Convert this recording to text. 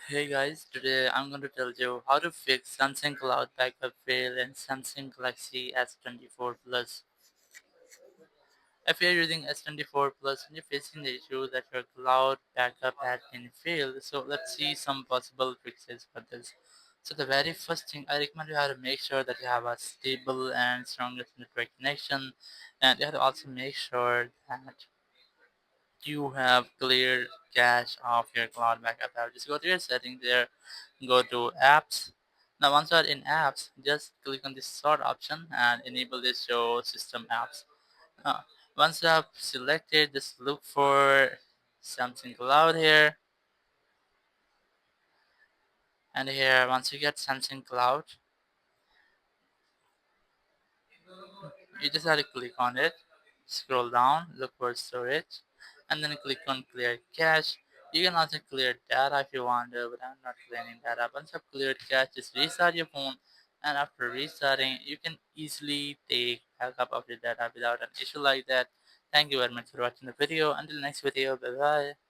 Hey guys, today I'm going to tell you how to fix Samsung Cloud Backup fail in Samsung Galaxy S24 Plus. If you're using S24 Plus and you're facing the issue that your cloud backup has been failed, so let's see some possible fixes for this. So the very first thing I recommend you have to make sure that you have a stable and strongest network connection, and you have to also make sure that you have cleared cache of your cloud backup app. Just go to your settings there, go to apps. Now once you're in apps, just click on this sort option and enable this show system apps. Uh, Once you have selected, just look for something cloud here, and here once you get something cloud, you just have to click on it, scroll down, look for storage, and then click on clear cache. You can also clear data if you want to, but I'm not clearing data. Once you've cleared cache, just restart your phone, and after restarting, you can easily take backup of your data without an issue like that. Thank you very much for watching the video. Until next video, bye bye.